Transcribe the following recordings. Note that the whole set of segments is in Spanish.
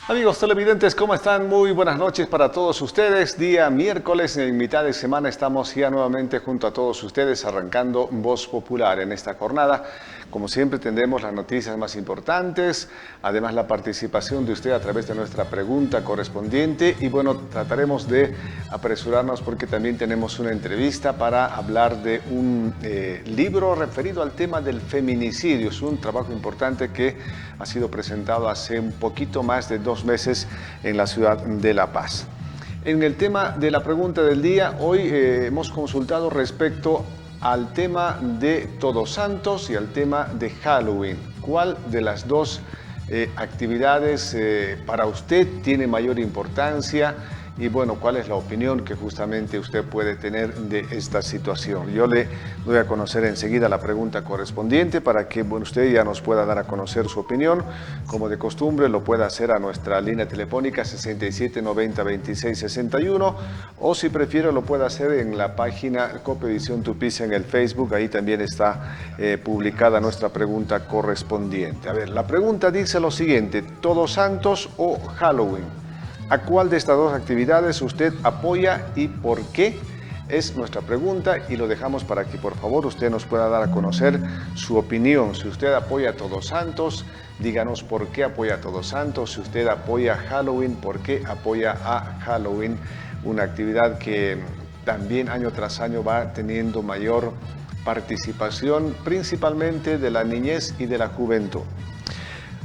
Amigos televidentes, ¿cómo están? Muy buenas noches para todos ustedes. Día miércoles, en mitad de semana, estamos ya nuevamente junto a todos ustedes arrancando Voz Popular en esta jornada. Como siempre tendremos las noticias más importantes, además la participación de usted a través de nuestra pregunta correspondiente y bueno, trataremos de apresurarnos porque también tenemos una entrevista para hablar de un libro referido al tema del feminicidio. Es un trabajo importante que ha sido presentado hace un poquito más de 2 meses en la ciudad de La Paz. En el tema de la pregunta del día, hoy hemos consultado respecto al tema de Todos Santos y al tema de Halloween. ¿Cuál de las dos actividades para usted tiene mayor importancia? Y bueno, ¿cuál es la opinión que justamente usted puede tener de esta situación? Yo le doy a conocer enseguida la pregunta correspondiente para que bueno, usted ya nos pueda dar a conocer su opinión. Como de costumbre, lo puede hacer a nuestra línea telefónica 6790-2661 o si prefiere lo puede hacer en la página Copevisión Tupiza en el Facebook. Ahí también está publicada nuestra pregunta correspondiente. A ver, la pregunta dice lo siguiente: ¿Todos Santos o Halloween? ¿A cuál de estas dos actividades usted apoya y por qué? Es nuestra pregunta y lo dejamos para que por favor usted nos pueda dar a conocer su opinión. Si usted apoya a Todos Santos, díganos por qué apoya a Todos Santos. Si usted apoya a Halloween, ¿por qué apoya a Halloween? Una actividad que también año tras año va teniendo mayor participación, principalmente de la niñez y de la juventud.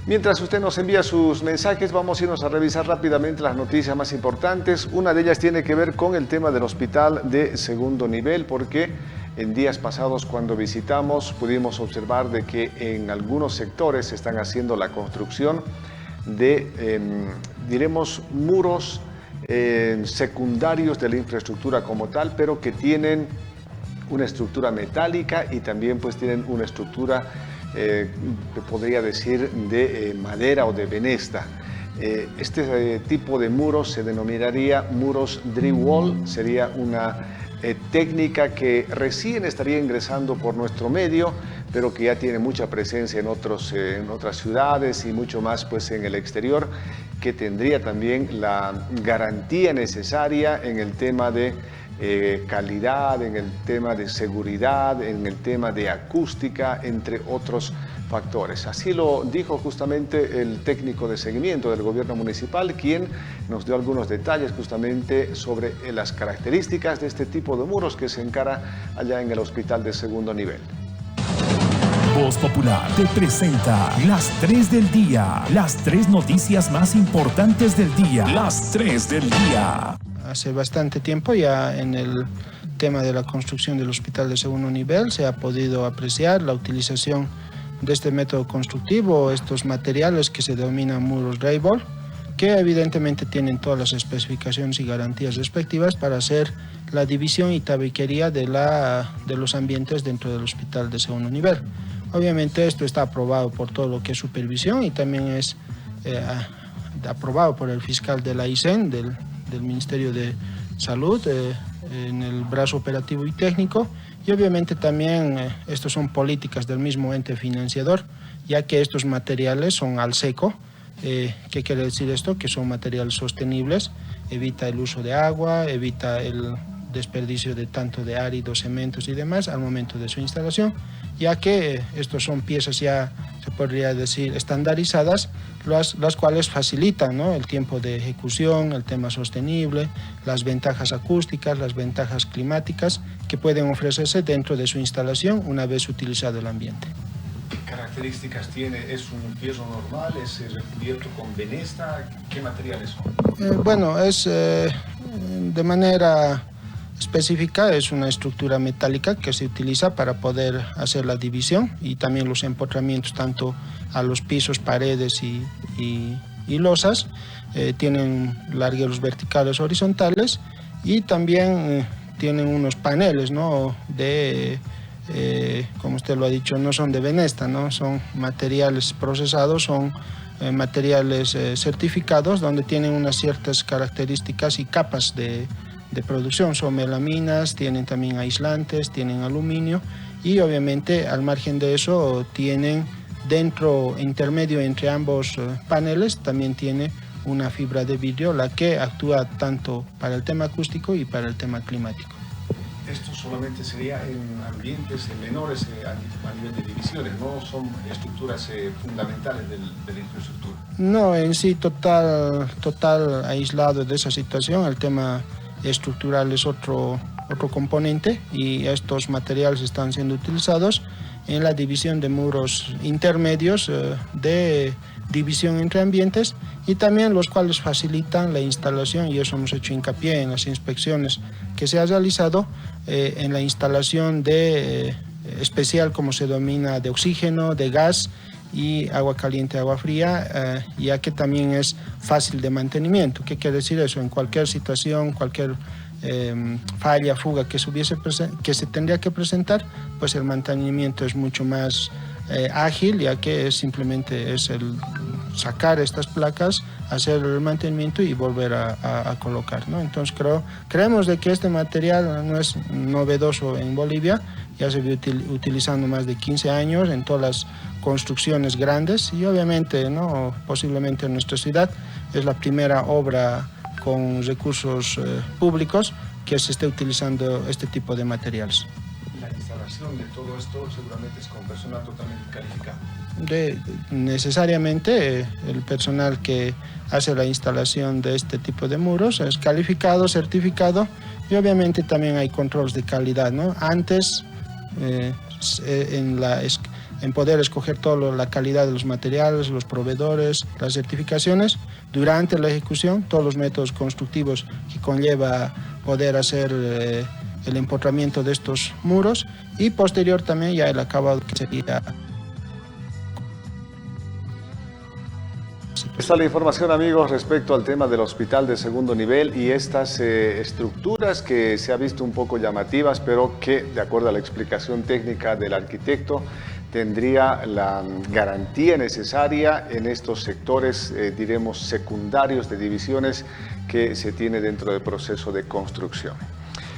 Mientras usted nos envía sus mensajes, vamos a irnos a revisar rápidamente las noticias más importantes. Una de ellas tiene que ver con el tema del hospital de segundo nivel, porque en días pasados cuando visitamos pudimos observar de que en algunos sectores se están haciendo la construcción de, diremos, muros secundarios de la infraestructura como tal, pero que tienen una estructura metálica y también pues tienen una estructura podría decir de madera o de venesta. Este tipo de muros se denominaría muros drywall, sería una técnica que recién estaría ingresando por nuestro medio, pero que ya tiene mucha presencia en otras ciudades y mucho más pues en el exterior, que tendría también la garantía necesaria en el tema de calidad, en el tema de seguridad, en el tema de acústica, entre otros factores. Así lo dijo justamente el técnico de seguimiento del gobierno municipal, quien nos dio algunos detalles justamente sobre las características de este tipo de muros que se encara allá en el hospital de segundo nivel. Voz Popular te presenta las 3 del día, las 3 noticias más importantes del día, las 3 del día. Hace bastante tiempo ya en el tema de la construcción del hospital de segundo nivel se ha podido apreciar la utilización de este método constructivo, estos materiales que se denominan muros drywall, que evidentemente tienen todas las especificaciones y garantías respectivas para hacer la división y tabiquería de los ambientes dentro del hospital de segundo nivel. Obviamente esto está aprobado por todo lo que es supervisión y también es aprobado por el fiscal de la ICEN, del Ministerio de Salud, en el brazo operativo y técnico, y obviamente también estos son políticas del mismo ente financiador, ya que estos materiales son al seco. ¿Qué quiere decir esto? Que son materiales sostenibles, evita el uso de agua, evita el desperdicio de tanto de áridos, cementos y demás al momento de su instalación, ya que estos son piezas ya, se podría decir, estandarizadas, las cuales facilitan, ¿no?, el tiempo de ejecución, el tema sostenible, las ventajas acústicas, las ventajas climáticas que pueden ofrecerse dentro de su instalación una vez utilizado el ambiente. ¿Qué características tiene? ¿Es un fierro normal? ¿Es recubierto con venesta? ¿Qué materiales son? Bueno, es de manera específica, es una estructura metálica que se utiliza para poder hacer la división y también los empotramientos tanto a los pisos, paredes y losas. Tienen largueros verticales horizontales y también tienen unos paneles, ¿no?, como usted lo ha dicho, no son de venesta, ¿no?, son materiales procesados, son materiales certificados donde tienen unas ciertas características y capas de producción. Son melaminas, tienen también aislantes, tienen aluminio y obviamente al margen de eso tienen dentro, intermedio entre ambos paneles, también tiene una fibra de vidrio, la que actúa tanto para el tema acústico y para el tema climático. Esto solamente sería en ambientes menores a nivel de divisiones, no son estructuras fundamentales de la infraestructura. No, en sí total aislado de esa situación. El tema estructural es otro componente y estos materiales están siendo utilizados en la división de muros intermedios de división entre ambientes y también los cuales facilitan la instalación, y eso hemos hecho hincapié en las inspecciones que se ha realizado, en la instalación de especial, como se denomina, de oxígeno, de gas y agua caliente, agua fría, ya que también es fácil de mantenimiento. ¿Qué quiere decir eso? En cualquier situación, cualquier falla, fuga que se tendría que presentar, pues el mantenimiento es mucho más ágil, ya que simplemente es el sacar estas placas, hacer el mantenimiento y volver a colocar, ¿no? Entonces creemos de que este material no es novedoso en Bolivia, ya se viene utilizando más de 15 años en todas las construcciones grandes y obviamente, ¿no?, posiblemente en nuestra ciudad es la primera obra con recursos públicos que se esté utilizando este tipo de materiales. La instalación de todo esto seguramente es con personal totalmente calificado. Necesariamente el personal que hace la instalación de este tipo de muros es calificado, certificado, y obviamente también hay controles de calidad, ¿no? Antes, en poder escoger toda la calidad de los materiales, los proveedores, las certificaciones, durante la ejecución, todos los métodos constructivos que conlleva poder hacer el empotramiento de estos muros, y posterior también ya el acabado que sería. Está la información, amigos, respecto al tema del hospital de segundo nivel y estas estructuras que se ha visto un poco llamativas, pero que, de acuerdo a la explicación técnica del arquitecto, tendría la garantía necesaria en estos sectores, diremos, secundarios de divisiones que se tiene dentro del proceso de construcción.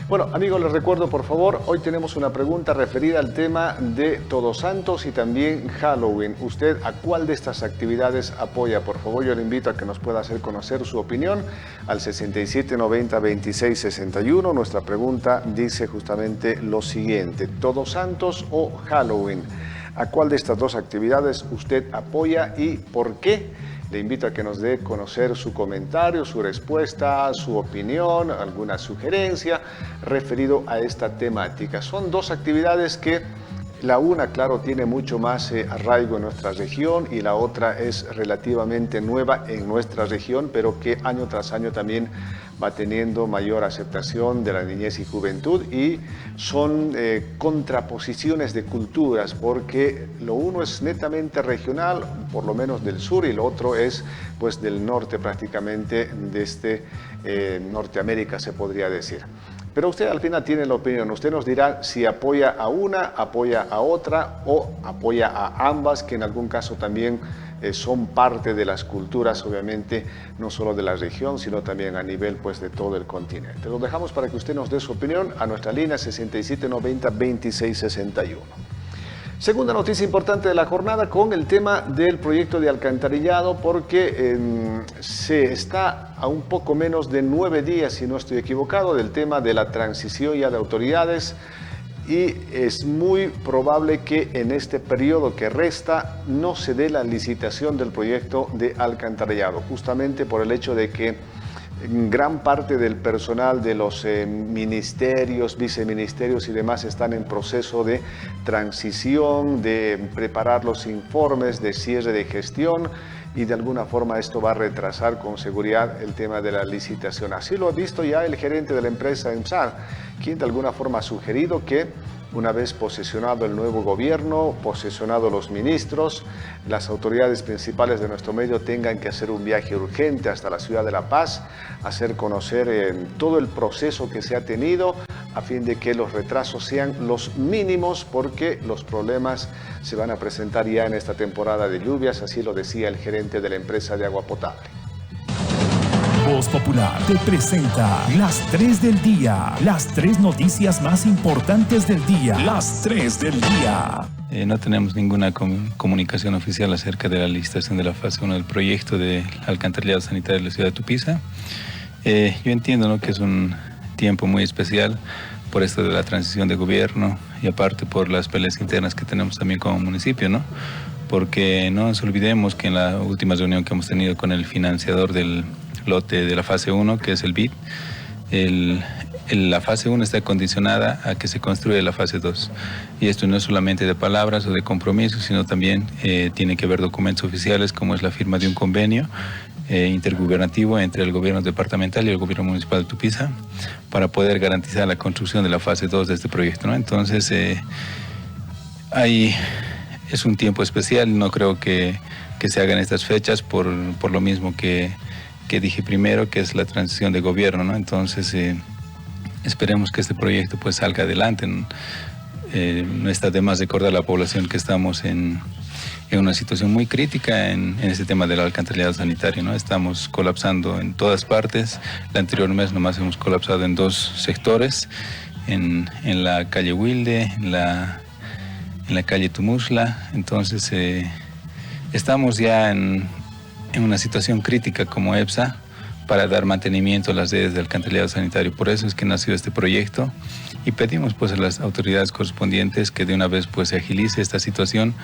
Bueno, amigos, les recuerdo, por favor, hoy tenemos una pregunta referida al tema de Todos Santos y también Halloween. ¿Usted a cuál de estas actividades apoya? Por favor, yo le invito a que nos pueda hacer conocer su opinión al 6790-2661. Nuestra pregunta dice justamente lo siguiente: ¿Todos Santos o Halloween? ¿A cuál de estas dos actividades usted apoya y por qué? Le invito a que nos dé a conocer su comentario, su respuesta, su opinión, alguna sugerencia referido a esta temática. Son dos actividades que la una, claro, tiene mucho más arraigo en nuestra región y la otra es relativamente nueva en nuestra región, pero que año tras año también va teniendo mayor aceptación de la niñez y juventud, y son contraposiciones de culturas, porque lo uno es netamente regional, por lo menos del sur, y lo otro es pues del norte prácticamente, desde Norteamérica se podría decir. Pero usted al final tiene la opinión, usted nos dirá si apoya a una, apoya a otra o apoya a ambas, que en algún caso también son parte de las culturas, obviamente, no solo de la región, sino también a nivel pues de todo el continente. Lo dejamos para que usted nos dé su opinión a nuestra línea 6790-2661. Segunda noticia importante de la jornada con el tema del proyecto de alcantarillado, porque se está a un poco menos de 9 días, si no estoy equivocado, del tema de la transición ya de autoridades, y es muy probable que en este periodo que resta no se dé la licitación del proyecto de alcantarillado, justamente por el hecho de que gran parte del personal de los ministerios, viceministerios y demás están en proceso de transición, de preparar los informes de cierre de gestión, y de alguna forma esto va a retrasar con seguridad el tema de la licitación. Así lo ha visto ya el gerente de la empresa EMSAR, quien de alguna forma ha sugerido que una vez posesionado el nuevo gobierno, posesionados los ministros, las autoridades principales de nuestro medio tengan que hacer un viaje urgente hasta la ciudad de La Paz, hacer conocer todo el proceso que se ha tenido, a fin de que los retrasos sean los mínimos, porque los problemas se van a presentar ya en esta temporada de lluvias, así lo decía el gerente de la empresa de agua potable. Voz Popular te presenta las 3 del día, las 3 noticias más importantes del día, las 3 del día. No tenemos ninguna comunicación oficial acerca de la licitación de la fase 1 del proyecto de alcantarillado sanitario de la ciudad de Tupiza. Yo entiendo, ¿no?, que es un tiempo muy especial por esto de la transición de gobierno y aparte por las peleas internas que tenemos también como municipio, ¿no? Porque no nos olvidemos que en la última reunión que hemos tenido con el financiador del lote de la fase 1, que es el BID, la fase 1 está condicionada a que se construya la fase 2. Y esto no es solamente de palabras o de compromisos, sino también tiene que haber documentos oficiales como es la firma de un convenio intergubernativo entre el gobierno departamental y el gobierno municipal de Tupiza para poder garantizar la construcción de la fase 2 de este proyecto, ¿no? Entonces, es un tiempo especial, no creo que se hagan estas fechas por lo mismo que dije primero, que es la transición de gobierno, ¿no? Entonces, esperemos que este proyecto pues salga adelante. No está de más recordar a la población que estamos en una situación muy crítica en este tema del alcantarillado sanitario, ¿no? Estamos colapsando en todas partes. El anterior mes nomás hemos colapsado en 2 sectores, en la calle Wilde, en la calle Tumusla. Entonces estamos ya en una situación crítica como EPSA para dar mantenimiento a las redes de alcantarillado sanitario. Por eso es que nació este proyecto y pedimos pues a las autoridades correspondientes que de una vez pues se agilice esta situación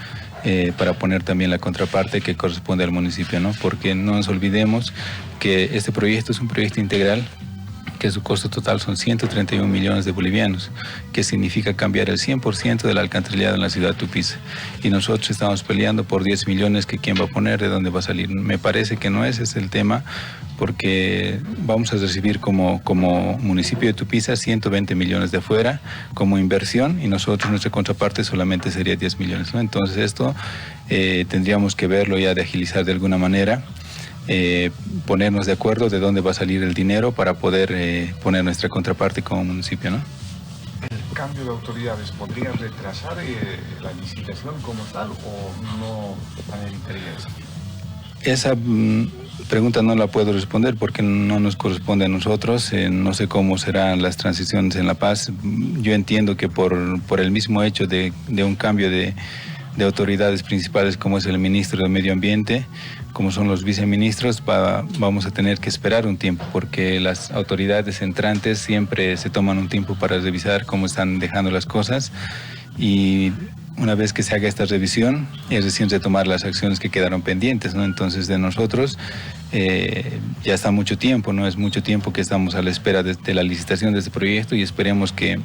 para poner también la contraparte que corresponde al municipio, ¿no? Porque no nos olvidemos que este proyecto es un proyecto integral, que su costo total son 131 millones de bolivianos, que significa cambiar el 100% del alcantarillado en la ciudad de Tupiza. Y nosotros estamos peleando por 10 millones que quién va a poner, de dónde va a salir. Me parece que no ese es el tema, porque vamos a recibir como municipio de Tupiza 120 millones de afuera como inversión y nosotros, nuestra contraparte, solamente sería 10 millones, ¿no? Entonces esto tendríamos que verlo ya de agilizar de alguna manera. Ponernos de acuerdo de dónde va a salir el dinero para poder poner nuestra contraparte como municipio, ¿no? ¿El cambio de autoridades podría retrasar la licitación como tal o no ameritaría eso? Esa pregunta no la puedo responder porque no nos corresponde a nosotros. No sé cómo serán las transiciones en La Paz. Yo entiendo que por el mismo hecho de un cambio de autoridades principales como es el ministro de Medio Ambiente, como son los viceministros, vamos a tener que esperar un tiempo porque las autoridades entrantes siempre se toman un tiempo para revisar cómo están dejando las cosas y una vez que se haga esta revisión es recién retomar las acciones que quedaron pendientes, ¿no? Entonces de nosotros ya está mucho tiempo, ¿no? Es mucho tiempo que estamos a la espera de la licitación de este proyecto y esperemos que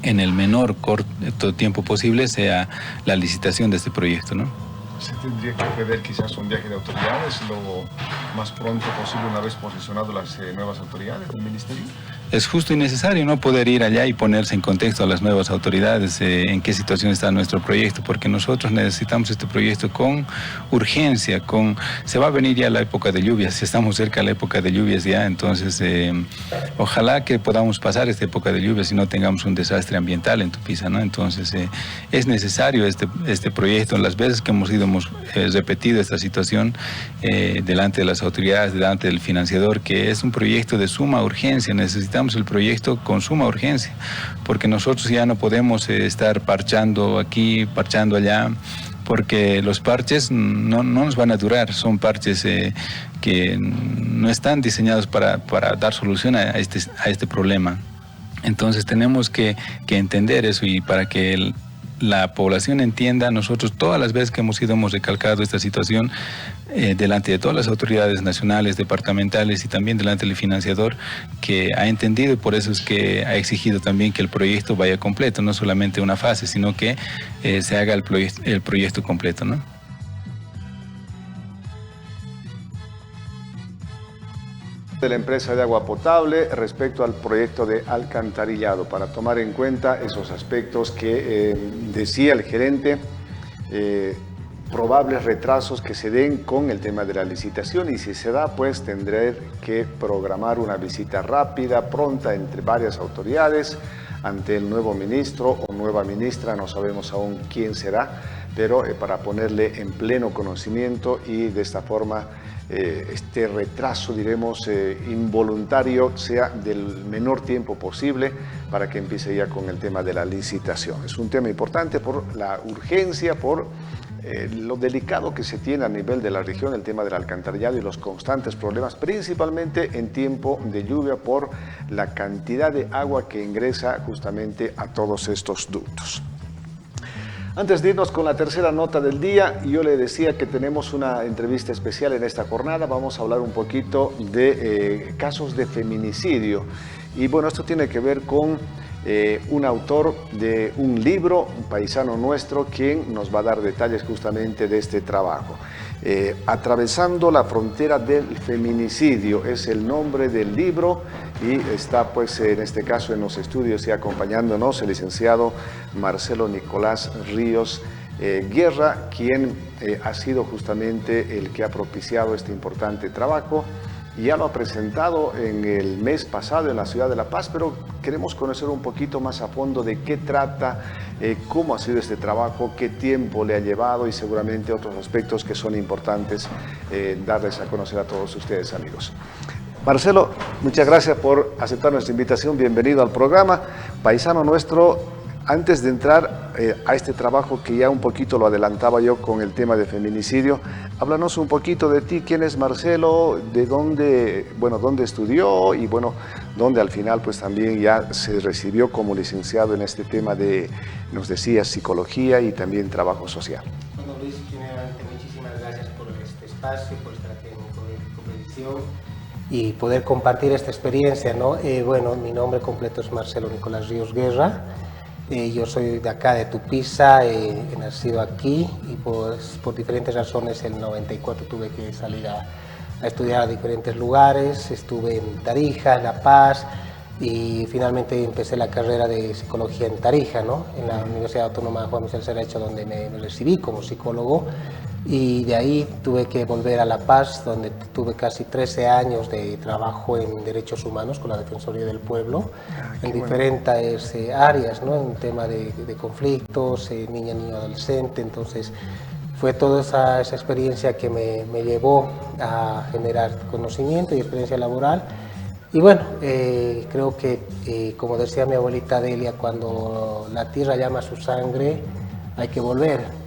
en el menor corto tiempo posible sea la licitación de este proyecto, ¿no? ¿Se tendría que prever quizás un viaje de autoridades lo más pronto posible una vez posicionado las nuevas autoridades del ministerio? Es justo y necesario, ¿no?, poder ir allá y ponerse en contexto a las nuevas autoridades en qué situación está nuestro proyecto, porque nosotros necesitamos este proyecto con urgencia, se va a venir ya la época de lluvias, estamos cerca de la época de lluvias ya, entonces ojalá que podamos pasar esta época de lluvias y no tengamos un desastre ambiental en Tupiza, ¿no? Entonces es necesario este proyecto. Las veces que hemos repetido esta situación delante de las autoridades, delante del financiador, que es un proyecto de suma urgencia, necesitamos el proyecto con suma urgencia, porque nosotros ya no podemos estar parchando aquí, parchando allá, porque los parches no nos van a durar, son parches que no están diseñados para dar solución a este problema. Entonces tenemos que entender eso y para que la población entienda, nosotros todas las veces que hemos recalcado esta situación delante de todas las autoridades nacionales, departamentales y también delante del financiador, que ha entendido y por eso es que ha exigido también que el proyecto vaya completo, no solamente una fase, sino que se haga el proyecto completo, ¿no? De la empresa de agua potable respecto al proyecto de alcantarillado, para tomar en cuenta esos aspectos que decía el gerente, probables retrasos que se den con el tema de la licitación, y si se da, pues tendré que programar una visita rápida, pronta, entre varias autoridades ante el nuevo ministro o nueva ministra, no sabemos aún quién será, pero para ponerle en pleno conocimiento y de esta forma este retraso, diremos, involuntario sea del menor tiempo posible para que empiece ya con el tema de la licitación. Es un tema importante por la urgencia, por lo delicado que se tiene a nivel de la región, el tema del alcantarillado y los constantes problemas, principalmente en tiempo de lluvia por la cantidad de agua que ingresa justamente a todos estos ductos. Antes de irnos con la tercera nota del día, yo le decía que tenemos una entrevista especial en esta jornada. Vamos a hablar un poquito de casos de feminicidio. Y bueno, esto tiene que ver con un autor de un libro, un paisano nuestro, quien nos va a dar detalles justamente de este trabajo. Atravesando la frontera del feminicidio es el nombre del libro y está pues en este caso en los estudios y acompañándonos el licenciado Marcelo Nicolás Ríos Guerra, quien ha sido justamente el que ha propiciado este importante trabajo. Ya lo ha presentado en el mes pasado en la ciudad de La Paz, pero queremos conocer un poquito más a fondo de qué trata, cómo ha sido este trabajo, qué tiempo le ha llevado y seguramente otros aspectos que son importantes darles a conocer a todos ustedes, amigos. Marcelo, muchas gracias por aceptar nuestra invitación. Bienvenido al programa. Paisano nuestro, antes de entrar a este trabajo que ya un poquito lo adelantaba yo con el tema de feminicidio, háblanos un poquito de ti, quién es Marcelo, de dónde, bueno, dónde estudió y bueno, dónde al final pues también ya se recibió como licenciado en este tema de, nos decías, psicología y también trabajo social. Bueno, Luis, primeramente muchísimas gracias por este espacio, por estar aquí en mi competición y poder compartir esta experiencia, ¿no? Bueno, mi nombre completo es Marcelo Nicolás Ríos Guerra. Yo soy de acá, de Tupiza, he nacido aquí y pues, por diferentes razones en el 94 tuve que salir a estudiar a diferentes lugares. Estuve en Tarija, en La Paz y finalmente empecé la carrera de psicología en Tarija, ¿no? En la Universidad Autónoma de Juan Michel Cerecho, donde me recibí como psicólogo. Y de ahí tuve que volver a La Paz, donde tuve casi 13 años de trabajo en derechos humanos con la Defensoría del Pueblo, en diferentes áreas, ¿no? En tema de conflictos, niña, niño, adolescente. Entonces fue toda esa experiencia que me llevó a generar conocimiento y experiencia laboral. Y bueno, creo que, como decía mi abuelita Delia, cuando la tierra llama a su sangre, hay que volver.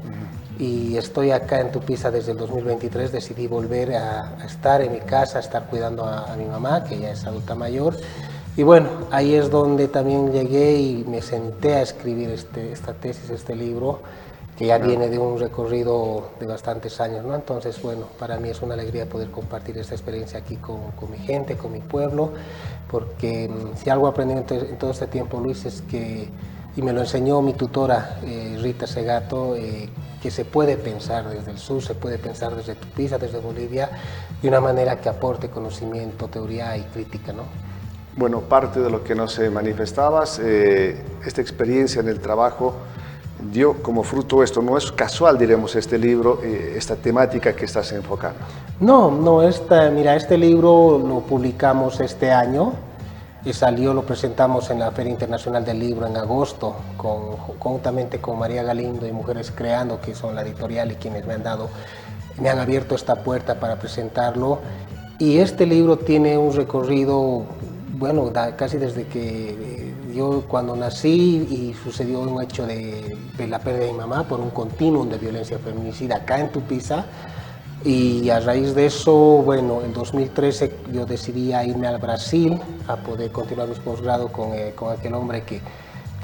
Y estoy acá en Tupiza desde el 2023, decidí volver a estar en mi casa, a estar cuidando a mi mamá, que ya es adulta mayor. Y bueno, ahí es donde también llegué y me senté a escribir esta tesis, este libro, que ya viene de un recorrido de bastantes años, ¿no? Entonces, bueno, para mí es una alegría poder compartir esta experiencia aquí con mi gente, con mi pueblo, porque si algo aprendí en todo este tiempo, Luis, es que, y me lo enseñó mi tutora, Rita Segato, que se puede pensar desde el sur, se puede pensar desde Tupiza, desde Bolivia, de una manera que aporte conocimiento, teoría y crítica, ¿no? Bueno, parte de lo que nos manifestabas, esta experiencia en el trabajo dio como fruto esto. No es casual, diremos, este libro, esta temática que estás enfocando. No, mira, este libro lo publicamos este año. Lo presentamos en la Feria Internacional del Libro en agosto, conjuntamente con María Galindo y Mujeres Creando, que son la editorial y quienes me han abierto esta puerta para presentarlo. Y este libro tiene un recorrido, bueno, casi desde que yo cuando nací y sucedió un hecho de la pérdida de mi mamá por un continuum de violencia feminicida acá en Tupiza. Y a raíz de eso, bueno, en 2013 yo decidí irme al Brasil a poder continuar mi posgrado con aquel hombre que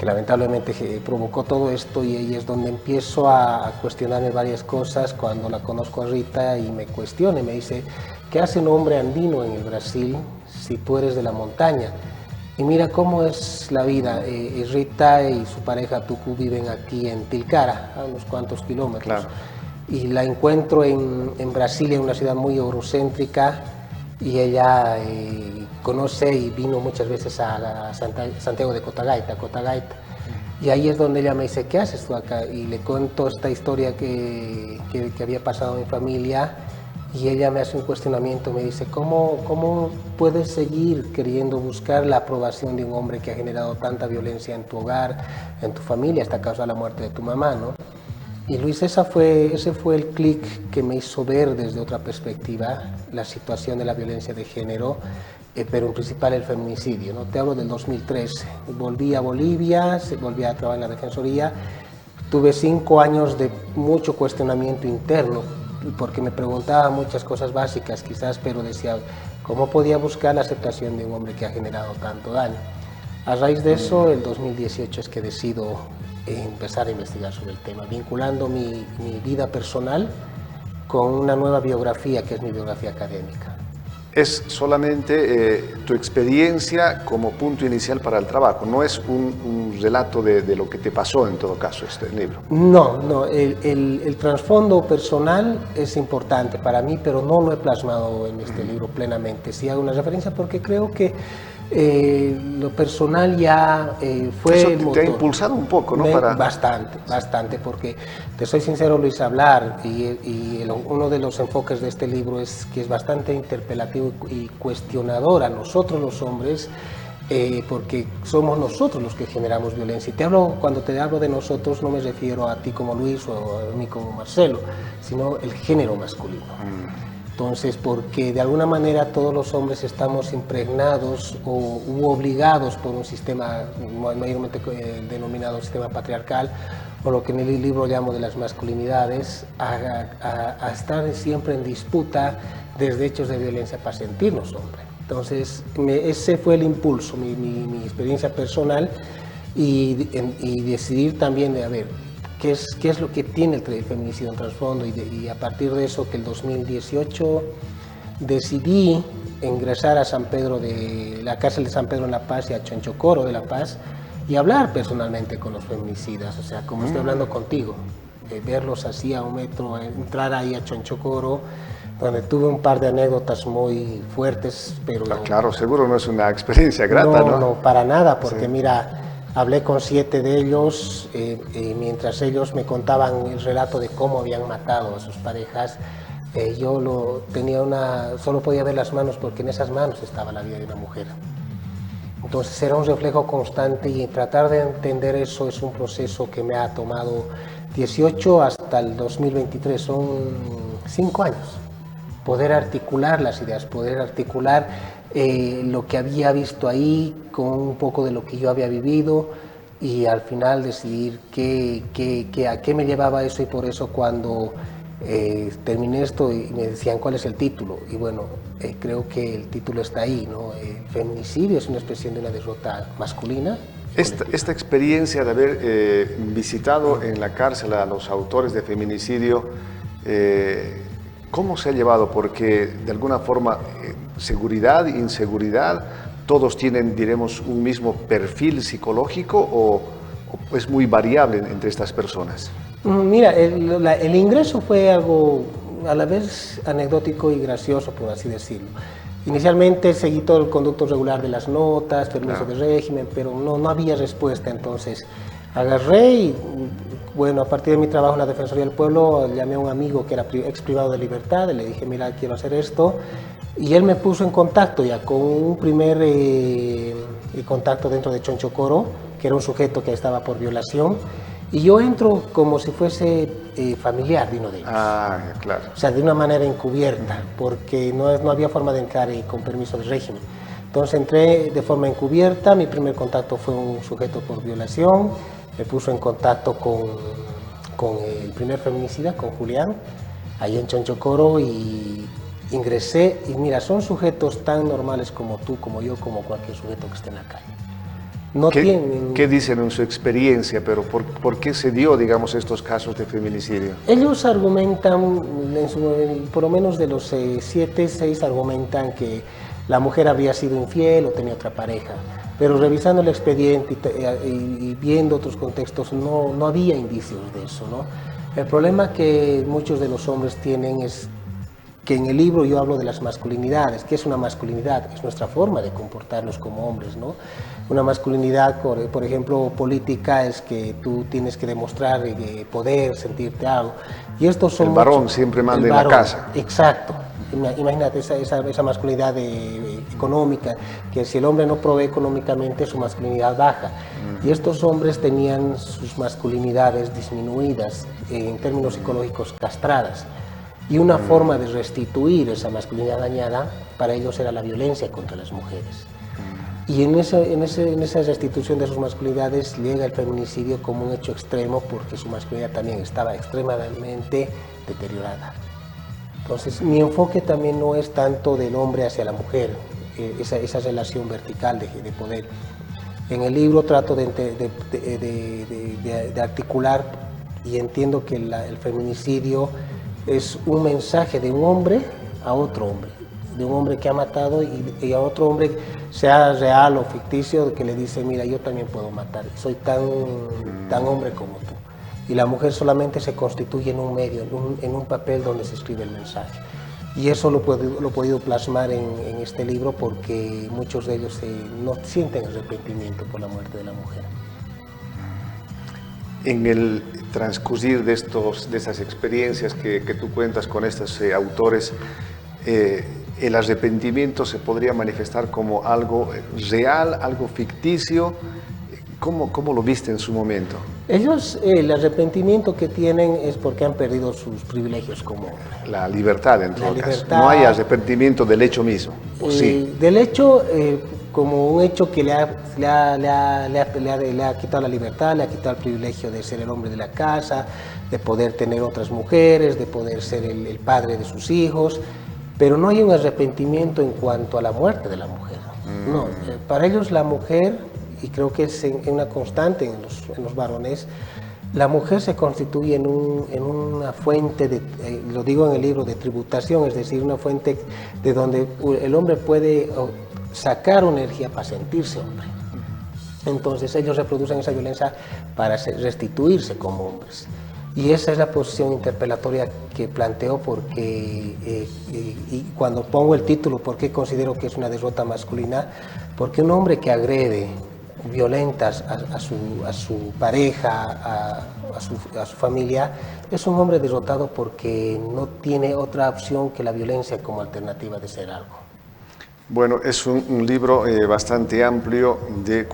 lamentablemente provocó todo esto, y ahí es donde empiezo a cuestionarme varias cosas cuando la conozco a Rita y me cuestiona y me dice, ¿qué hace un hombre andino en el Brasil si tú eres de la montaña? Y mira cómo es la vida. Rita y su pareja Tucu viven aquí en Tilcara, a unos cuantos kilómetros. Claro. Y la encuentro en Brasilia, una ciudad muy eurocéntrica, y ella conoce y vino muchas veces a Santiago de Cotagaita. Y ahí es donde ella me dice, ¿qué haces tú acá? Y le cuento esta historia que había pasado en mi familia, y ella me hace un cuestionamiento, me dice, ¿cómo puedes seguir queriendo buscar la aprobación de un hombre que ha generado tanta violencia en tu hogar, en tu familia, hasta causar la muerte de tu mamá, ¿no? Y Luis, ese fue el clic que me hizo ver desde otra perspectiva la situación de la violencia de género, pero en principal el feminicidio, ¿no? Te hablo del 2013. Volví a Bolivia, volví a trabajar en la Defensoría. Tuve 5 años de mucho cuestionamiento interno, porque me preguntaba muchas cosas básicas quizás, pero decía, ¿cómo podía buscar la aceptación de un hombre que ha generado tanto daño? A raíz de eso, el 2018 es que decido empezar a investigar sobre el tema, vinculando mi vida personal con una nueva biografía, que es mi biografía académica. Es solamente tu experiencia como punto inicial para el trabajo, no es un relato de lo que te pasó en todo caso este libro. No, el trasfondo personal es importante para mí, pero no lo he plasmado en este libro plenamente. Sí hago una referencia porque creo que lo personal ya fue Eso el motor. te ha impulsado un poco, ¿no? Bastante, porque te soy sincero, Luis, hablar y uno de los enfoques de este libro es que es bastante interpelativo y cuestionador a nosotros los hombres, porque somos nosotros los que generamos violencia. Y cuando te hablo de nosotros no me refiero a ti como Luis o a mí como Marcelo, sino el género masculino. Entonces, porque de alguna manera todos los hombres estamos impregnados u obligados por un sistema mayormente denominado sistema patriarcal, o lo que en el libro llamo de las masculinidades, a estar siempre en disputa desde hechos de violencia para sentirnos hombres. Entonces, ese fue el impulso, mi experiencia personal, y decidir también de, a ver, ¿qué es lo que tiene el feminicidio en trasfondo? Y a partir de eso, que el 2018 decidí ingresar a la cárcel de San Pedro en La Paz y a Chonchocoro de La Paz y hablar personalmente con los feminicidas, o sea, como estoy hablando contigo, verlos así a 1 metro, entrar ahí a Chonchocoro, donde tuve un par de anécdotas muy fuertes, pero... Claro, seguro no es una experiencia grata, ¿no? No, para nada, porque sí. Mira, hablé con 7 de ellos, mientras ellos me contaban el relato de cómo habían matado a sus parejas, yo solo podía ver las manos, porque en esas manos estaba la vida de una mujer. Entonces era un reflejo constante, y tratar de entender eso es un proceso que me ha tomado 18 hasta el 2023, son 5 años. Poder articular las ideas, poder articular lo que había visto ahí con un poco de lo que yo había vivido, y al final decidir a qué me llevaba eso. Y por eso cuando terminé esto y me decían cuál es el título, y bueno, creo que el título está ahí, ¿no? Feminicidio es una expresión de una derrota masculina. Esta experiencia de haber visitado en la cárcel a los autores de feminicidio, ¿cómo se ha llevado? Porque de alguna forma, seguridad, inseguridad, ¿todos tienen, diremos, un mismo perfil psicológico o es muy variable entre estas personas? Mira, el ingreso fue algo a la vez anecdótico y gracioso, por así decirlo. Inicialmente seguí todo el conducto regular de las notas, permiso de régimen, pero no había respuesta. Entonces agarré y, bueno, a partir de mi trabajo en la Defensoría del Pueblo, llamé a un amigo que era ex privado de libertad, le dije, mira, quiero hacer esto, y él me puso en contacto ya con un primer contacto dentro de Chonchocoro, que era un sujeto que estaba por violación, y yo entro como si fuese familiar de uno de ellos. Ah, claro. O sea, de una manera encubierta, porque no había forma de entrar con permiso de régimen. Entonces entré de forma encubierta, mi primer contacto fue un sujeto por violación, me puso en contacto con el primer feminicida, con Julián, ahí en Chonchocoro, y ingresé, y mira, son sujetos tan normales como tú, como yo, como cualquier sujeto que esté en la calle. ¿Qué dicen en su experiencia, pero por qué se dio, digamos, estos casos de feminicidio? Ellos argumentan, por lo menos de los 7, 6 argumentan que la mujer habría sido infiel o tenía otra pareja, pero revisando el expediente y viendo otros contextos no había indicios de eso, ¿no? El problema que muchos de los hombres tienen es que en el libro yo hablo de las masculinidades. ¿Qué es una masculinidad? Es nuestra forma de comportarnos como hombres, ¿no? Una masculinidad, por ejemplo, política, es que tú tienes que demostrar poder, sentirte algo. Y estos son el varón siempre manda en la casa. Exacto. Imagínate esa masculinidad económica, que si el hombre no provee económicamente, su masculinidad baja. Y estos hombres tenían sus masculinidades disminuidas, en términos psicológicos castradas. Y una forma de restituir esa masculinidad dañada para ellos era la violencia contra las mujeres. Y en esa restitución de sus masculinidades llega el feminicidio como un hecho extremo, porque su masculinidad también estaba extremadamente deteriorada. Entonces, mi enfoque también no es tanto del hombre hacia la mujer, esa relación vertical de poder. En el libro trato de articular y entiendo que el feminicidio es un mensaje de un hombre a otro hombre, de un hombre que ha matado y a otro hombre, sea real o ficticio, que le dice, mira, yo también puedo matar, soy tan hombre como tú. Y la mujer solamente se constituye en un medio, en un papel donde se escribe el mensaje. Y eso lo he podido plasmar en este libro, porque muchos de ellos no sienten arrepentimiento por la muerte de la mujer. En el transcurrir de esas experiencias que tú cuentas con estos autores, el arrepentimiento se podría manifestar como algo real, algo ficticio. ¿Cómo lo viste en su momento? Ellos, el arrepentimiento que tienen es porque han perdido sus privilegios como hombre. La libertad, en todo caso. No hay arrepentimiento del hecho mismo, ¿o sí? Del hecho, como un hecho que le ha quitado la libertad, le ha quitado el privilegio de ser el hombre de la casa, de poder tener otras mujeres, de poder ser el padre de sus hijos, pero no hay un arrepentimiento en cuanto a la muerte de la mujer. No, para ellos la mujer, y creo que es una constante en los varones, la mujer se constituye en una fuente, lo digo en el libro, de tributación, es decir, una fuente de donde el hombre puede sacar una energía para sentirse hombre. Entonces ellos reproducen esa violencia para restituirse como hombres. Y esa es la posición interpelatoria que planteo, porque y cuando pongo el título, ¿por qué considero que es una derrota masculina? Porque un hombre que agrede, violentas a su pareja, a su familia, es un hombre derrotado porque no tiene otra opción que la violencia como alternativa de ser algo. Bueno, es un libro bastante amplio, de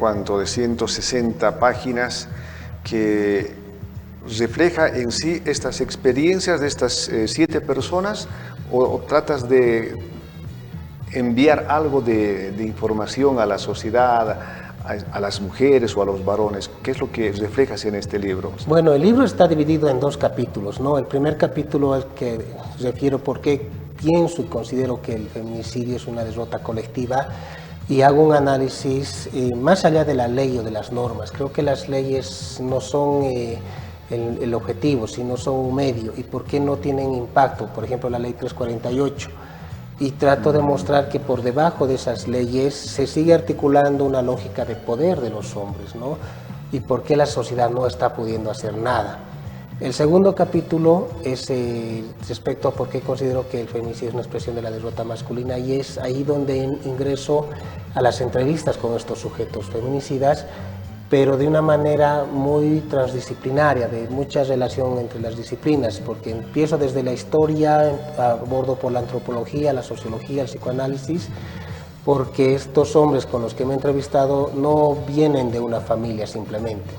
160 páginas, que refleja en sí estas experiencias de estas 7 personas, o tratas de enviar algo de información a la sociedad, a las mujeres o a los varones. ¿Qué es lo que reflejas en este libro? Bueno, el libro está dividido en 2 capítulos, ¿no? El primer capítulo es que refiero por qué pienso y considero que el feminicidio es una derrota colectiva, y hago un análisis más allá de la ley o de las normas. Creo que las leyes no son el objetivo, sino son un medio, y por qué no tienen impacto. Por ejemplo, la ley 348. Y trato de mostrar que por debajo de esas leyes se sigue articulando una lógica de poder de los hombres, ¿no? Y por qué la sociedad no está pudiendo hacer nada. El segundo capítulo es respecto a por qué considero que el feminicidio es una expresión de la derrota masculina, y es ahí donde ingreso a las entrevistas con estos sujetos feminicidas, pero de una manera muy transdisciplinaria, de mucha relación entre las disciplinas, porque empiezo desde la historia, abordo por la antropología, la sociología, el psicoanálisis, porque estos hombres con los que me he entrevistado no vienen de una familia simplemente,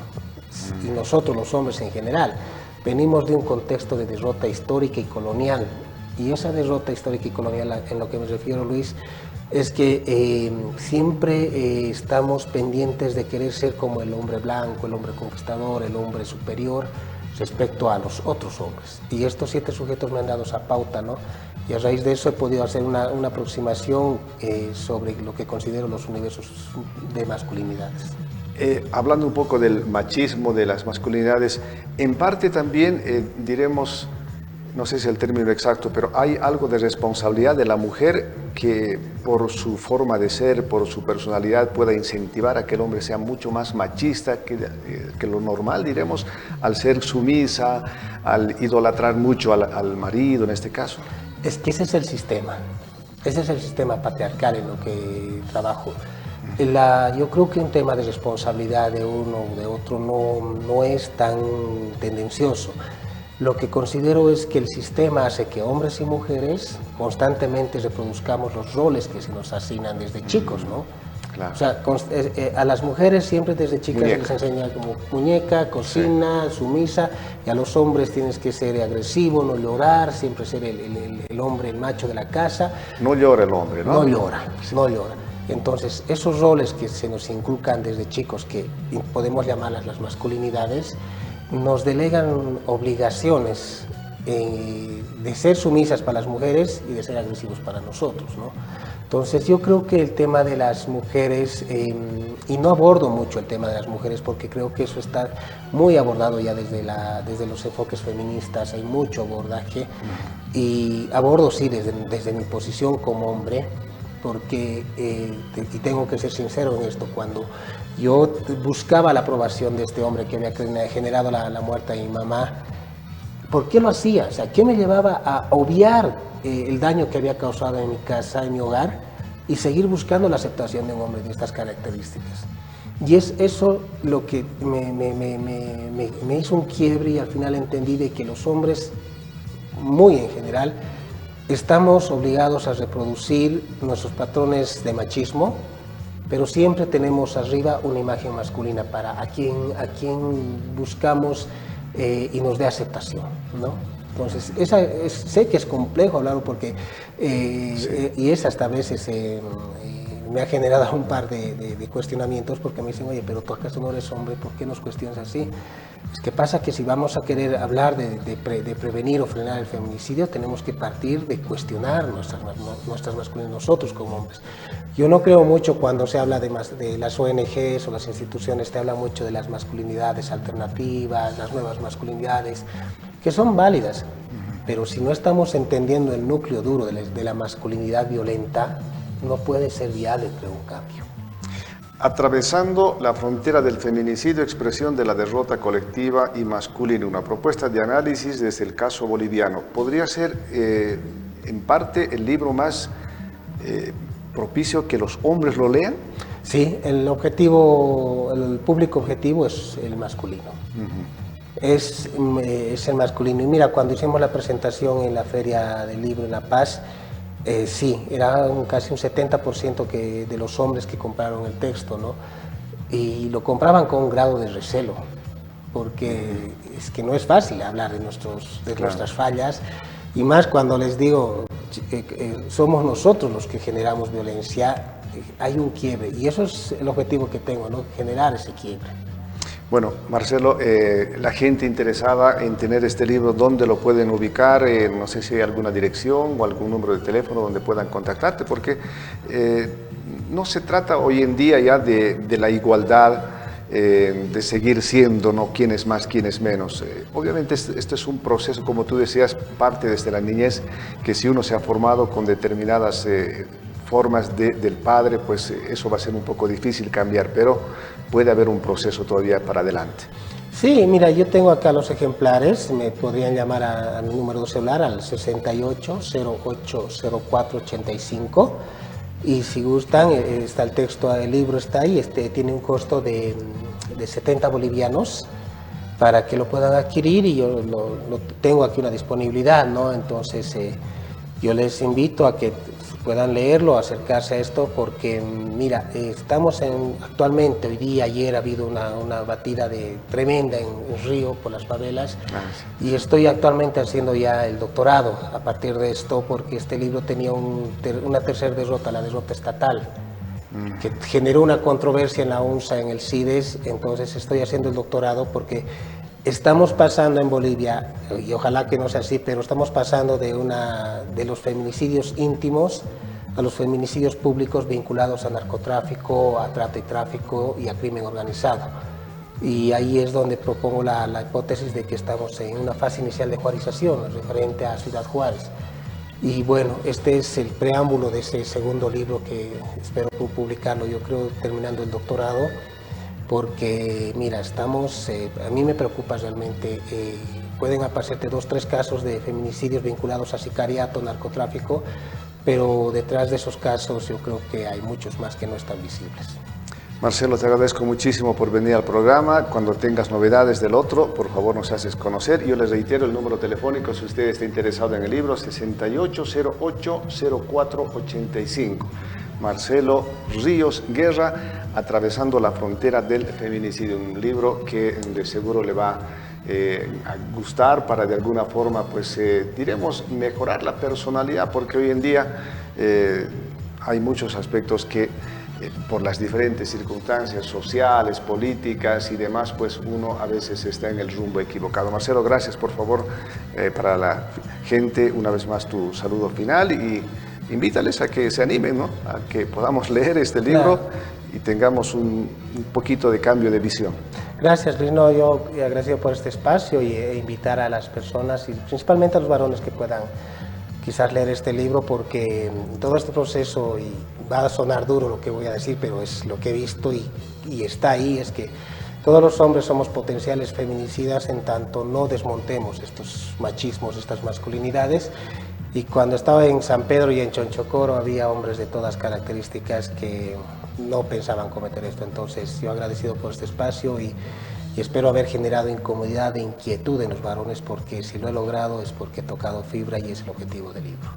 y nosotros los hombres en general venimos de un contexto de derrota histórica y colonial, y esa derrota histórica y colonial, en lo que me refiero, Luis, es que siempre estamos pendientes de querer ser como el hombre blanco, el hombre conquistador, el hombre superior respecto a los otros hombres. Y estos 7 sujetos me han dado esa pauta, ¿no? Y a raíz de eso he podido hacer una aproximación sobre lo que considero los universos de masculinidades. Hablando un poco del machismo, de las masculinidades, en parte también diremos, no sé si es el término exacto, pero hay algo de responsabilidad de la mujer, que por su forma de ser, por su personalidad, pueda incentivar a que el hombre sea mucho más machista que lo normal, diremos, al ser sumisa, al idolatrar mucho al marido en este caso. Es que ese es el sistema patriarcal en lo que trabajo. Yo creo que un tema de responsabilidad de uno o de otro no es tan tendencioso. Lo que considero es que el sistema hace que hombres y mujeres constantemente reproduzcamos los roles que se nos asignan desde chicos, ¿no? Claro. O sea, a las mujeres siempre desde chicas se les enseña como muñeca, cocina, sumisa, y a los hombres tienes que ser agresivo, no llorar, siempre ser el hombre, el macho de la casa. No llora el hombre, ¿no? No llora. Entonces, esos roles que se nos inculcan desde chicos, que podemos llamarlas las masculinidades, nos delegan obligaciones de ser sumisas para las mujeres y de ser agresivos para nosotros, ¿no? Entonces yo creo que el tema de las mujeres, y no abordo mucho el tema de las mujeres porque creo que eso está muy abordado ya desde los enfoques feministas, hay mucho abordaje, y abordo sí desde mi posición como hombre, porque, y tengo que ser sincero en esto, cuando yo buscaba la aprobación de este hombre que había generado la muerte de mi mamá, ¿por qué lo hacía? O sea, ¿qué me llevaba a obviar el daño que había causado en mi casa, en mi hogar, y seguir buscando la aceptación de un hombre de estas características? Y es eso lo que me hizo un quiebre, y al final entendí de que los hombres, muy en general, estamos obligados a reproducir nuestros patrones de machismo, pero siempre tenemos arriba una imagen masculina para a quien buscamos y nos dé aceptación, ¿no? Entonces, sé que es complejo hablarlo porque, y es hasta a veces me ha generado un par de cuestionamientos, porque me dicen, oye, pero tú acaso no eres hombre, ¿por qué nos cuestionas así? Es que pasa que si vamos a querer hablar de prevenir o frenar el feminicidio, tenemos que partir de cuestionar nuestras masculinidades, nosotros como hombres. Yo no creo mucho cuando se habla de las ONGs o las instituciones, te habla mucho de las masculinidades alternativas, las nuevas masculinidades, que son válidas, pero si no estamos entendiendo el núcleo duro de la masculinidad violenta, no puede ser viable, creo, un cambio. Atravesando la frontera del feminicidio, expresión de la derrota colectiva y masculina, una propuesta de análisis desde el caso boliviano. ¿Podría ser, en parte, el libro más propicio que los hombres lo lean? Sí, el público objetivo es el masculino. Es el masculino. Y mira, cuando hicimos la presentación en la Feria del Libro en La Paz, sí, era casi un 70% de los hombres que compraron el texto, ¿no? Y lo compraban con un grado de recelo, porque es que no es fácil hablar de nuestras fallas, y más cuando les digo somos nosotros los que generamos violencia, hay un quiebre, y eso es el objetivo que tengo, ¿no? Generar ese quiebre. Bueno, Marcelo, la gente interesada en tener este libro, ¿dónde lo pueden ubicar? No sé si hay alguna dirección o algún número de teléfono donde puedan contactarte, porque no se trata hoy en día ya de la igualdad, de seguir siendo, ¿no?, quién es más, quién es menos. Obviamente esto es un proceso, como tú decías, parte desde la niñez, que si uno se ha formado con determinadas formas del padre, pues eso va a ser un poco difícil cambiar, pero puede haber un proceso todavía para adelante. Sí, mira, yo tengo acá los ejemplares, me podrían llamar a mi número de celular al 68080485, y si gustan, está el texto del libro, está ahí, tiene un costo de 70 bolivianos para que lo puedan adquirir, y yo lo tengo aquí una disponibilidad, ¿no? Entonces yo les invito a que puedan leerlo, acercarse a esto, porque mira, estamos actualmente, hoy día, ayer ha habido una batida tremenda en Río por las favelas, y estoy actualmente haciendo ya el doctorado a partir de esto, porque este libro tenía una tercera derrota, la derrota estatal, que generó una controversia en la UNSA, en el CIDES. Entonces estoy haciendo el doctorado porque estamos pasando en Bolivia, y ojalá que no sea así, pero estamos pasando de los feminicidios íntimos a los feminicidios públicos vinculados a narcotráfico, a trata y tráfico y a crimen organizado. Y ahí es donde propongo la hipótesis de que estamos en una fase inicial de juarización referente a Ciudad Juárez. Y bueno, este es el preámbulo de ese segundo libro que espero publicarlo, yo creo, terminando el doctorado, porque mira, a mí me preocupa realmente pueden aparecerte 2 o 3 casos de feminicidios vinculados a sicariato, narcotráfico, pero detrás de esos casos yo creo que hay muchos más que no están visibles. Marcelo, te agradezco muchísimo por venir al programa. Cuando tengas novedades del otro, por favor nos haces conocer. Yo les reitero el número telefónico si usted está interesado en el libro, 6808-0485. Marcelo Ríos Guerra, Atravesando la frontera del feminicidio. Un libro que de seguro le va a gustar para de alguna forma, pues diremos, mejorar la personalidad, porque hoy en día hay muchos aspectos que por las diferentes circunstancias sociales, políticas y demás, pues uno a veces está en el rumbo equivocado. Marcelo, gracias, por favor, para la gente, una vez más tu saludo final y invítales a que se animen, ¿no? A que podamos leer este libro y tengamos un poquito de cambio de visión. Gracias, Luis. No, yo agradecido por este espacio e invitar a las personas y principalmente a los varones que puedan quizás leer este libro, porque todo este proceso, y va a sonar duro lo que voy a decir, pero es lo que he visto y está ahí, es que todos los hombres somos potenciales feminicidas en tanto no desmontemos estos machismos, estas masculinidades. Y cuando estaba en San Pedro y en Chonchocoro había hombres de todas características que no pensaban cometer esto. Entonces yo agradecido por este espacio y espero haber generado incomodidad e inquietud en los varones, porque si lo he logrado es porque he tocado fibra y es el objetivo del libro.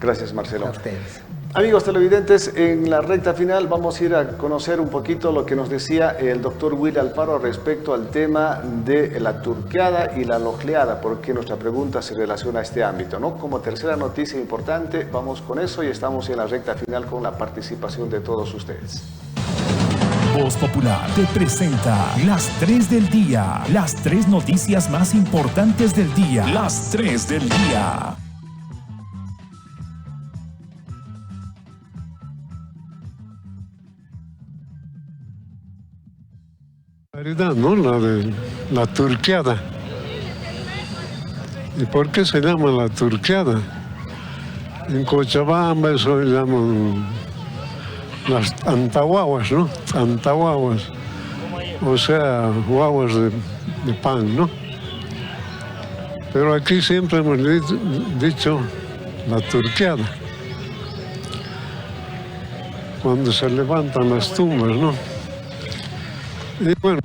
Gracias, Marcelo. A ustedes. Amigos televidentes, en la recta final vamos a ir a conocer un poquito lo que nos decía el doctor Willy Alfaro respecto al tema de la turqueada y la lojleada, porque nuestra pregunta se relaciona a este ámbito, ¿no? Como tercera noticia importante, vamos con eso y estamos en la recta final con la participación de todos ustedes. Voz Popular te presenta las 3 del día, las 3 noticias más importantes del día, las 3 del día. ¿No? La de la turqueada. ¿Y por qué se llama la turqueada? En Cochabamba eso le llaman las antahuaguas, ¿no? Antahuaguas. O sea, guaguas de pan, ¿no? Pero aquí siempre hemos dicho la turqueada. Cuando se levantan las tumbas, ¿no? Y bueno,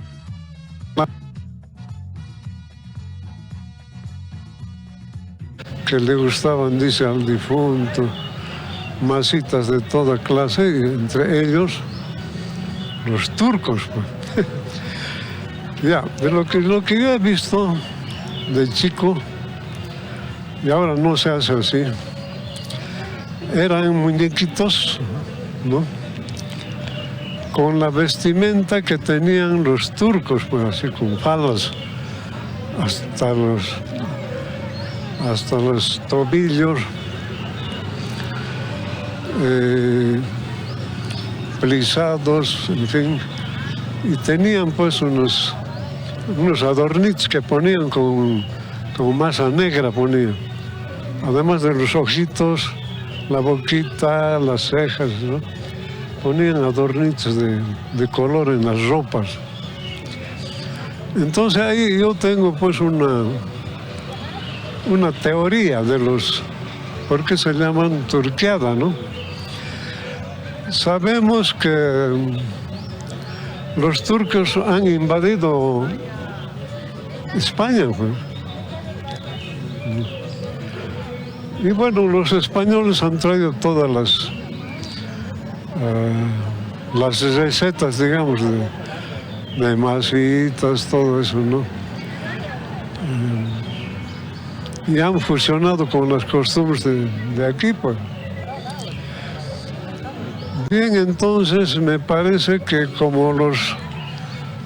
que le gustaban, dice, al difunto, masitas de toda clase, y entre ellos los turcos. Pues. Ya, de lo que yo he visto de chico, y ahora no se hace así, eran muñequitos, ¿no? Con la vestimenta que tenían los turcos, pues así con faldas hasta los tobillos, plisados, en fin, y tenían pues unos adornitos que ponían con masa negra, ponían, además de los ojitos, la boquita, las cejas, ¿no? Ponían adornitos de color en las ropas. Entonces ahí yo tengo pues una teoría de los, ¿por qué se llaman turqueada, no? Sabemos que los turcos han invadido España, pues. Y bueno, los españoles han traído todas las recetas, digamos, de masitas, todo eso, ¿no? Y han fusionado con las costumbres de aquí, pues. Bien, entonces me parece que como los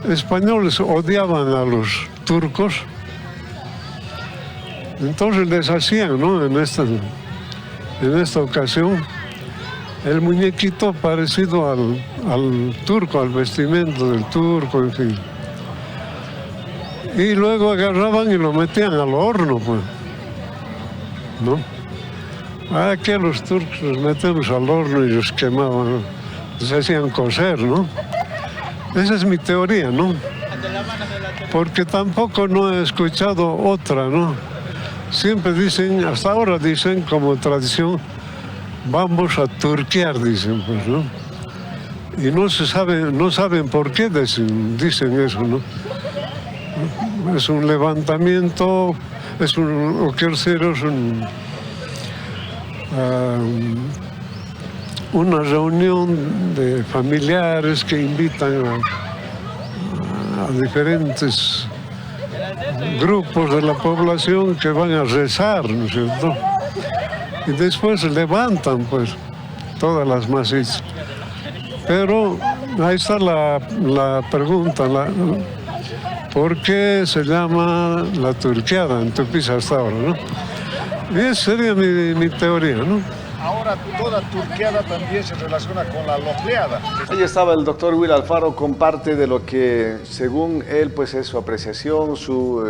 españoles odiaban a los turcos, entonces les hacían, ¿no? En esta ocasión, el muñequito parecido al turco, al vestimento del turco, en fin. Y luego agarraban y lo metían al horno, pues, ¿no? Aquí a los turcos los metemos al horno y los quemaban, ¿no? Les hacían cocer, ¿no? Esa es mi teoría, ¿no? porque tampoco no he escuchado otra, ¿no? Siempre dicen, hasta ahora dicen como tradición, vamos a turquear, dicen, pues, ¿no? Y no saben por qué dicen eso, ¿no? Es un levantamiento, o quiero decir, es una reunión de familiares que invitan a diferentes grupos de la población que van a rezar, ¿no es cierto? Y después levantan, pues, todas las masitas. Pero ahí está la pregunta, ¿por qué se llama la turqueada en Tupiza hasta ahora, no? Y esa sería mi teoría, ¿no? Ahora toda turqueada también se relaciona con la lojleada. Ahí estaba el doctor Will Alfaro con parte de lo que, según él, pues es su apreciación, su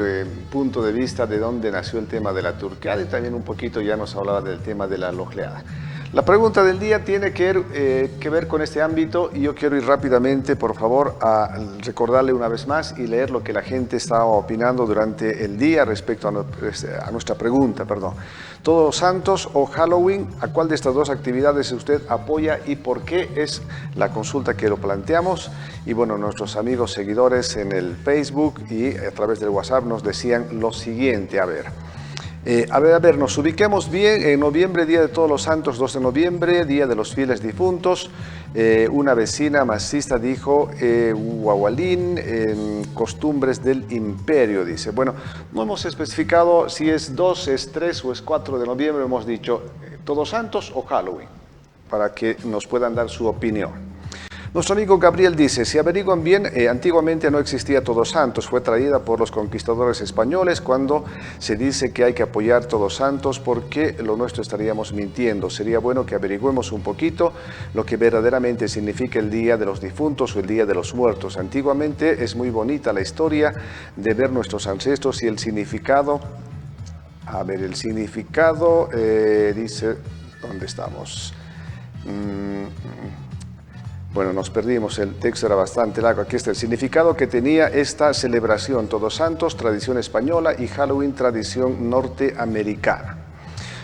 punto de vista de dónde nació el tema de la turqueada y también un poquito ya nos hablaba del tema de la lojleada. La pregunta del día tiene que ver con este ámbito y yo quiero ir rápidamente, por favor, a recordarle una vez más y leer lo que la gente estaba opinando durante el día respecto a nuestra pregunta, perdón. Todos Santos o Halloween, ¿a cuál de estas dos actividades usted apoya y por qué? Es la consulta que lo planteamos. Y bueno, nuestros amigos seguidores en el Facebook y a través del WhatsApp nos decían lo siguiente, a ver, nos ubiquemos bien. En noviembre, Día de Todos los Santos, 2 de noviembre, Día de los Fieles Difuntos. Una vecina masista dijo, Huahualín, costumbres del imperio, dice. Bueno, no hemos especificado si es 2, es 3 o es 4 de noviembre, hemos dicho Todos Santos o Halloween, para que nos puedan dar su opinión. Nuestro amigo Gabriel dice, si averiguan bien, antiguamente no existía Todos Santos, fue traída por los conquistadores españoles. Cuando se dice que hay que apoyar Todos Santos, ¿por qué lo nuestro estaríamos mintiendo? Sería bueno que averigüemos un poquito lo que verdaderamente significa el Día de los Difuntos o el Día de los Muertos. Antiguamente es muy bonita la historia de ver nuestros ancestros y el significado. A ver, el significado, dice, ¿dónde estamos? Bueno, nos perdimos, el texto era bastante largo. Aquí está el significado que tenía esta celebración. Todos Santos, tradición española, y Halloween, tradición norteamericana.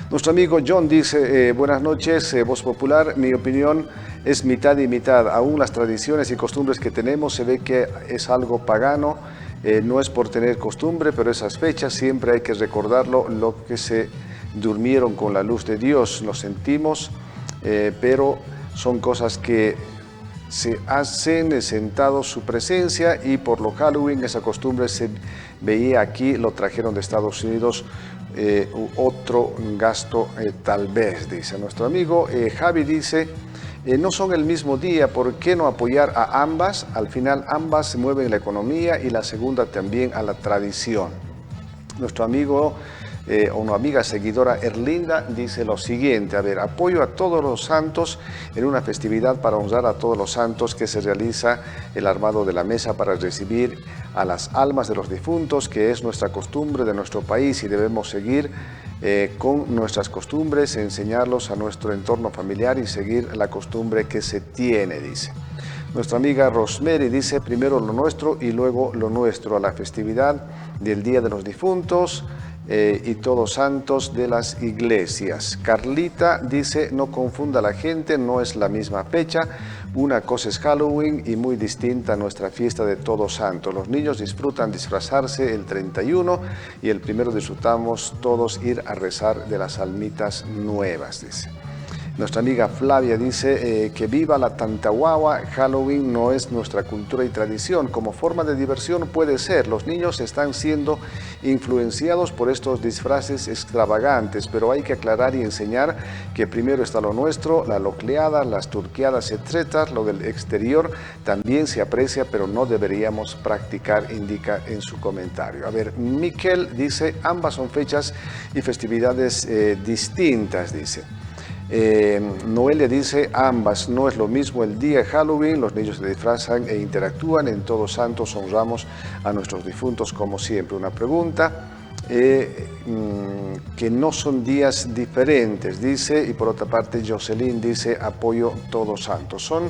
Nuestro amigo John dice, buenas noches, Voz Popular, mi opinión es mitad y mitad. Aún las tradiciones y costumbres que tenemos se ve que es algo pagano. No es por tener costumbre, pero esas fechas siempre hay que recordarlo, lo que se durmieron con la luz de Dios. Lo sentimos, pero son cosas que se hacen sentados su presencia, y por lo Halloween esa costumbre se veía aquí, lo trajeron de Estados Unidos, otro gasto tal vez, dice nuestro amigo. Javi dice, no son el mismo día, ¿por qué no apoyar a ambas? Al final ambas se mueven la economía y la segunda también a la tradición. Nuestro amigo o una amiga seguidora Erlinda dice lo siguiente, a ver, apoyo a Todos los Santos en una festividad para honrar a todos los santos, que se realiza el armado de la mesa para recibir a las almas de los difuntos, que es nuestra costumbre de nuestro país y debemos seguir con nuestras costumbres, enseñarlos a nuestro entorno familiar y seguir la costumbre que se tiene, dice. Nuestra amiga Rosemary dice, primero lo nuestro y luego lo nuestro, a la festividad del Día de los Difuntos y Todos Santos de las iglesias. Carlita dice, no confunda a la gente, no es la misma fecha. Una cosa es Halloween y muy distinta a nuestra fiesta de Todos Santos. Los niños disfrutan disfrazarse el 31 y el 1 disfrutamos todos ir a rezar de las almitas nuevas, dice. Nuestra amiga Flavia dice que viva la Tantahuahua, Halloween no es nuestra cultura y tradición, como forma de diversión puede ser, los niños están siendo influenciados por estos disfraces extravagantes, pero hay que aclarar y enseñar que primero está lo nuestro, la locleada, las turqueadas, etc. Lo del exterior también se aprecia, pero no deberíamos practicar, indica en su comentario. A ver, Miquel dice, ambas son fechas y festividades distintas, dice. Noelia dice, ambas, no es lo mismo el día de Halloween, los niños se disfrazan e interactúan, en Todos Santos honramos a nuestros difuntos como siempre. Una pregunta, que no son días diferentes, dice, y por otra parte Jocelyn dice, apoyo Todos Santos. Son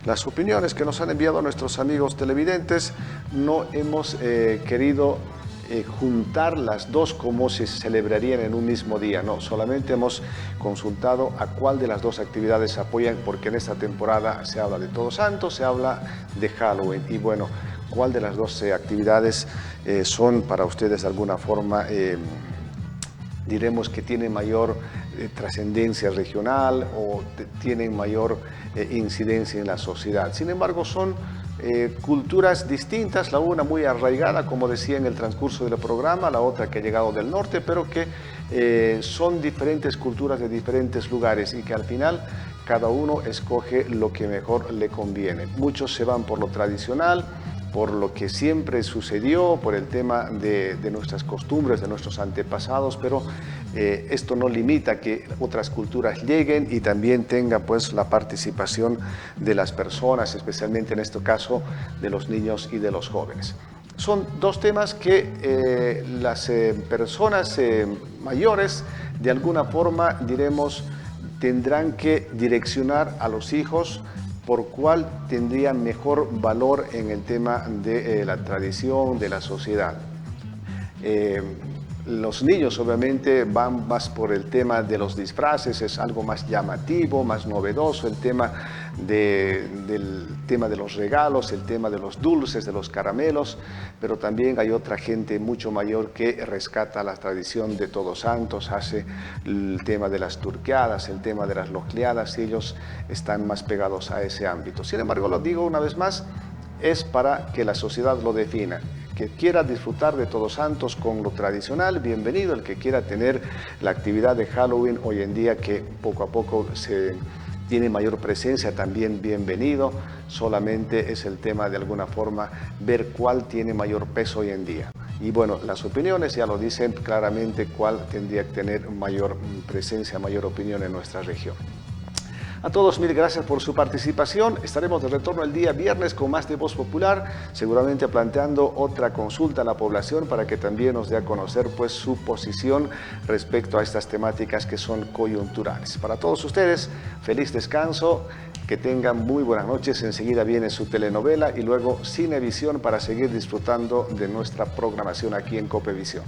las opiniones que nos han enviado nuestros amigos televidentes. No hemos querido juntar las dos como se celebrarían en un mismo día, no, solamente hemos consultado a cuál de las dos actividades apoyan, porque en esta temporada se habla de Todos Santos, se habla de Halloween, y bueno, cuál de las dos actividades son para ustedes de alguna forma, diremos que tienen mayor trascendencia regional o tienen mayor incidencia en la sociedad. Sin embargo, son culturas distintas, la una muy arraigada, como decía en el transcurso del programa, la otra que ha llegado del norte, pero que son diferentes culturas de diferentes lugares y que al final cada uno escoge lo que mejor le conviene. Muchos se van por lo tradicional, por lo que siempre sucedió, por el tema de nuestras costumbres, de nuestros antepasados, pero esto no limita que otras culturas lleguen y también tengan pues la participación de las personas, especialmente en este caso de los niños y de los jóvenes. Son dos temas que las personas mayores de alguna forma, diremos, tendrán que direccionar a los hijos por cuál tendrían mejor valor en el tema de la tradición, de la sociedad. Los niños obviamente van más por el tema de los disfraces, es algo más llamativo, más novedoso, el tema del tema de los regalos, el tema de los dulces, de los caramelos, pero también hay otra gente mucho mayor que rescata la tradición de Todos Santos, hace el tema de las turqueadas, el tema de las locleadas, y ellos están más pegados a ese ámbito. Sin embargo, lo digo una vez más, es para que la sociedad lo defina. Que quiera disfrutar de Todos Santos con lo tradicional, bienvenido. El que quiera tener la actividad de Halloween hoy en día, que poco a poco se tiene mayor presencia, también bienvenido. Solamente es el tema de alguna forma ver cuál tiene mayor peso hoy en día. Y bueno, las opiniones ya lo dicen claramente cuál tendría que tener mayor presencia, mayor opinión en nuestra región. A todos, mil gracias por su participación. Estaremos de retorno el día viernes con más de Voz Popular, seguramente planteando otra consulta a la población para que también nos dé a conocer pues su posición respecto a estas temáticas que son coyunturales. Para todos ustedes, feliz descanso, que tengan muy buenas noches. Enseguida viene su telenovela y luego Cinevisión para seguir disfrutando de nuestra programación aquí en Copevisión.